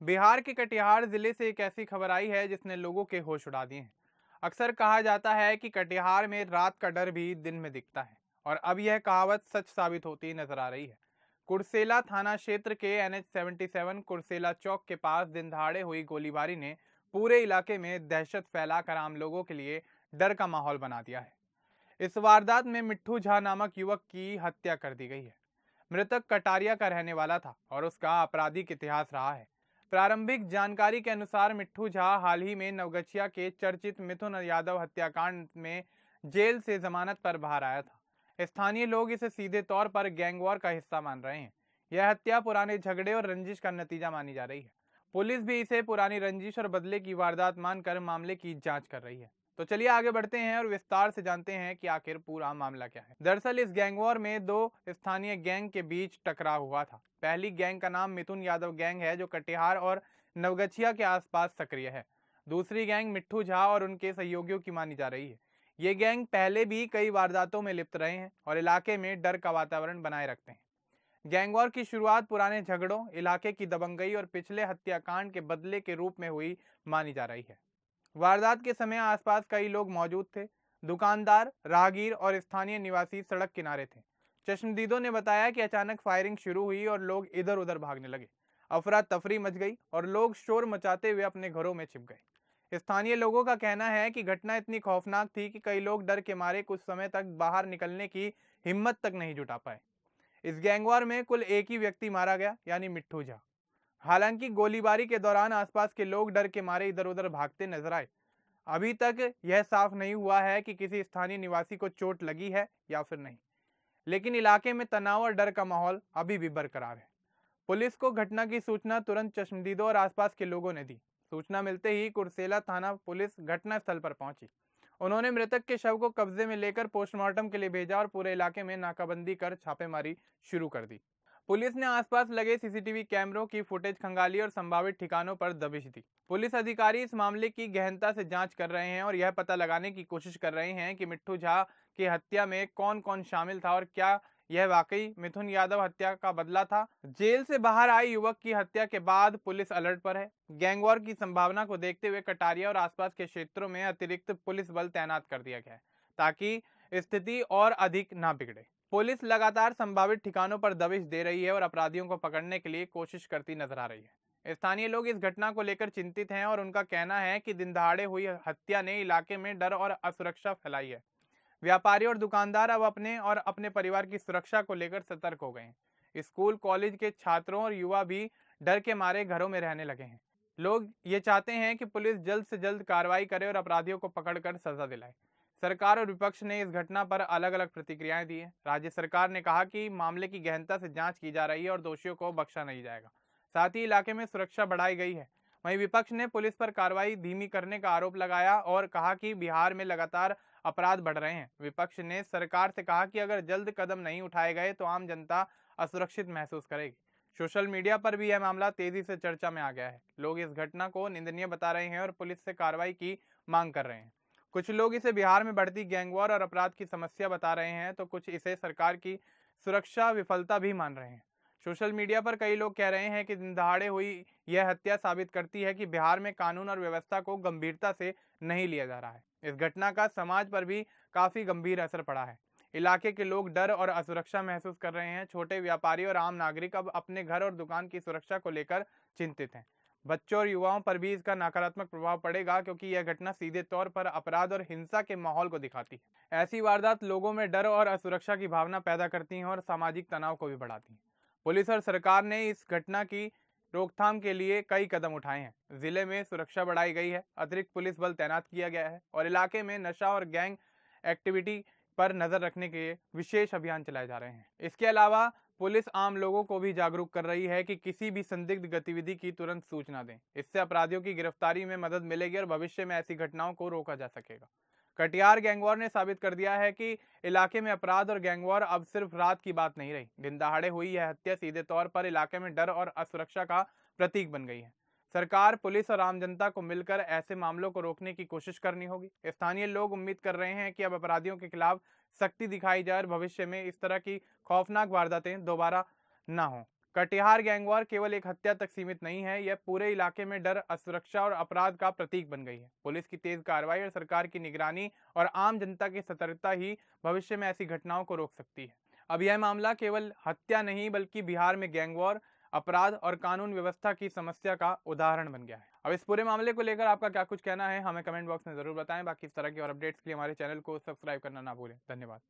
बिहार के कटिहार जिले से एक ऐसी खबर आई है जिसने लोगों के होश उड़ा दिए हैं। अक्सर कहा जाता है कि कटिहार में रात का डर भी दिन में दिखता है, और अब यह कहावत सच साबित होती नजर आ रही है। कुर्सेला थाना क्षेत्र के NH-77 कुर्सेला चौक के पास दिन दहाड़े हुई गोलीबारी ने पूरे इलाके में दहशत फैलाकर आम लोगों के लिए डर का माहौल बना दिया है। इस वारदात में मिट्ठू झा नामक युवक की हत्या कर दी गई है। मृतक कटारिया का रहने वाला था और उसका आपराधिक इतिहास रहा है। प्रारंभिक जानकारी के अनुसार मिट्ठू झा हाल ही में नवगछिया के चर्चित मिथुन यादव हत्याकांड में जेल से जमानत पर बाहर आया था। स्थानीय लोग इसे सीधे तौर पर गैंगवॉर का हिस्सा मान रहे हैं। यह हत्या पुराने झगड़े और रंजिश का नतीजा मानी जा रही है। पुलिस भी इसे पुरानी रंजिश और बदले की वारदात मानकर मामले की जांच कर रही है। तो चलिए आगे बढ़ते हैं और विस्तार से जानते हैं कि आखिर पूरा मामला क्या है। दरअसल इस गैंगवॉर में दो स्थानीय गैंग के बीच टकराव हुआ था। पहली गैंग का नाम मिथुन यादव गैंग है, जो कटिहार और नवगछिया के आसपास सक्रिय है। दूसरी गैंग मिट्ठू झा और उनके सहयोगियों की मानी जा रही है। ये गैंग पहले भी कई वारदातों में लिप्त रहे हैं और इलाके में डर का वातावरण बनाए रखते हैं। गैंगवॉर की शुरुआत पुराने झगड़ों, इलाके की दबंगई और पिछले हत्याकांड के बदले के रूप में हुई मानी जा रही है। वारदात के समय आसपास कई लोग मौजूद थे। दुकानदार, राहगीर और स्थानीय निवासी सड़क किनारे थे। चश्मदीदों ने बताया कि अचानक फायरिंग शुरू हुई और लोग इधर उधर भागने लगे। अफरा तफरी मच गई और लोग शोर मचाते हुए अपने घरों में छिप गए। स्थानीय लोगों का कहना है कि घटना इतनी खौफनाक थी कि कई लोग डर के मारे कुछ समय तक बाहर निकलने की हिम्मत तक नहीं जुटा पाए। इस गैंगवार में कुल एक ही व्यक्ति मारा गया, यानी मिट्ठू झा। हालांकि गोलीबारी के दौरान आसपास के लोग डर के मारे इधर उधर भागते नजर आए। अभी तक यह साफ नहीं हुआ है कि किसी स्थानीय निवासी को चोट लगी है या फिर नहीं, लेकिन इलाके में तनाव और डर का माहौल अभी भी बरकरार है। पुलिस को घटना की सूचना तुरंत चश्मदीदों और आसपास के लोगों ने दी। सूचना मिलते ही कुर्सेला थाना पुलिस घटनास्थल पर पहुंची। उन्होंने मृतक के शव को कब्जे में लेकर पोस्टमार्टम के लिए भेजा और पूरे इलाके में नाकाबंदी कर छापेमारी शुरू कर दी। पुलिस ने आसपास लगे सीसीटीवी कैमरों की फुटेज खंगाली और संभावित ठिकानों पर दबिश दी। पुलिस अधिकारी इस मामले की गहनता से जांच कर रहे हैं और यह पता लगाने की कोशिश कर रहे हैं कि मिट्ठू झा की हत्या में कौन कौन शामिल था और क्या यह वाकई मिथुन यादव हत्या का बदला था। जेल से बाहर आए युवक की हत्या के बाद पुलिस अलर्ट पर है। गैंगवॉर की संभावना को देखते हुए कटारिया और आसपास के क्षेत्रों में अतिरिक्त पुलिस बल तैनात कर दिया गया है, ताकि स्थिति और अधिक ना बिगड़े। पुलिस लगातार संभावित ठिकानों पर दबिश दे रही है और अपराधियों को पकड़ने के लिए कोशिश करती नजर आ रही है। स्थानीय लोग इस घटना को लेकर चिंतित हैं और उनका कहना है कि दिन दहाड़े हुई हत्या ने इलाके में डर और असुरक्षा फैलाई है। व्यापारी और दुकानदार अब अपने परिवार की सुरक्षा को लेकर सतर्क हो गए हैं। स्कूल कॉलेज के छात्रों और युवा भी डर के मारे घरों में रहने लगे हैं। लोग ये चाहते हैं कि पुलिस जल्द से जल्द कार्रवाई करे और अपराधियों को पकड़कर सजा दिलाए। सरकार और विपक्ष ने इस घटना पर अलग अलग प्रतिक्रियाएं दी हैं। राज्य सरकार ने कहा कि मामले की गहनता से जांच की जा रही है और दोषियों को बख्शा नहीं जाएगा। साथ ही इलाके में सुरक्षा बढ़ाई गई है। वहीं विपक्ष ने पुलिस पर कार्रवाई धीमी करने का आरोप लगाया और कहा कि बिहार में लगातार अपराध बढ़ रहे हैं। विपक्ष ने सरकार से कहा कि अगर जल्द कदम नहीं उठाए गए तो आम जनता असुरक्षित महसूस करेगी। सोशल मीडिया पर भी यह मामला तेजी से चर्चा में आ गया है। लोग इस घटना को निंदनीय बता रहे हैं और पुलिस से कार्रवाई की मांग कर रहे हैं। कुछ लोग इसे बिहार में बढ़ती गैंगवॉर और अपराध की समस्या बता रहे हैं, तो कुछ इसे सरकार की सुरक्षा विफलता भी मान रहे हैं। सोशल मीडिया पर कई लोग कह रहे हैं कि दिन दहाड़े हुई यह हत्या साबित करती है कि बिहार में कानून और व्यवस्था को गंभीरता से नहीं लिया जा रहा है। इस घटना का समाज पर भी काफी गंभीर असर पड़ा है। इलाके के लोग डर और असुरक्षा महसूस कर रहे हैं। छोटे व्यापारी और आम नागरिक अब अपने घर और दुकान की सुरक्षा को लेकर चिंतित हैं। बच्चों और युवाओं पर भी इसका नकारात्मक प्रभाव पड़ेगा, क्योंकि यह घटना सीधे तौर पर अपराध और हिंसा के माहौल को दिखाती है। ऐसी वारदात लोगों में डर और असुरक्षा की भावना पैदा करती हैं और सामाजिक तनाव को भी बढ़ाती हैं। पुलिस और सरकार ने इस घटना की रोकथाम के लिए कई कदम उठाए हैं। जिले में सुरक्षा बढ़ाई गई है, अतिरिक्त पुलिस बल तैनात किया गया है और इलाके में नशा और गैंग एक्टिविटी पर नजर रखने के विशेष अभियान चलाए जा रहे हैं। इसके अलावा पुलिस आम लोगों को भी जागरूक कर रही है कि किसी भी संदिग्ध गतिविधि की तुरंत सूचना दें। इससे अपराधियों की गिरफ्तारी में मदद मिलेगी और भविष्य में ऐसी घटनाओं को रोका जा सकेगा। कटिहार गैंगवॉर ने साबित कर दिया है कि इलाके में अपराध और गैंगवॉर अब सिर्फ रात की बात नहीं रही। दिन दहाड़े हुई यह हत्या सीधे तौर पर इलाके में डर और असुरक्षा का प्रतीक बन गई है। सरकार, पुलिस और आम जनता को मिलकर ऐसे मामलों को रोकने की कोशिश करनी होगी। स्थानीय लोग उम्मीद कर रहे हैं कि अब अपराधियों के खिलाफ सख्ती दिखाई जाए और भविष्य में इस तरह की खौफनाक वारदातें दोबारा न हों। कटिहार गैंगवॉर केवल एक हत्या तक सीमित नहीं है, यह पूरे इलाके में डर, असुरक्षा और अपराध का प्रतीक बन गई है। पुलिस की तेज कार्रवाई और सरकार की निगरानी और आम जनता की सतर्कता ही भविष्य में ऐसी घटनाओं को रोक सकती है। अब यह मामला केवल हत्या नहीं बल्कि बिहार में गैंगवॉर, अपराध और कानून व्यवस्था की समस्या का उदाहरण बन गया है। अब इस पूरे मामले को लेकर आपका क्या कुछ कहना है, हमें कमेंट बॉक्स में जरूर बताएं। बाकी इस तरह की और अपडेट्स के लिए हमारे चैनल को सब्सक्राइब करना ना भूलें। धन्यवाद।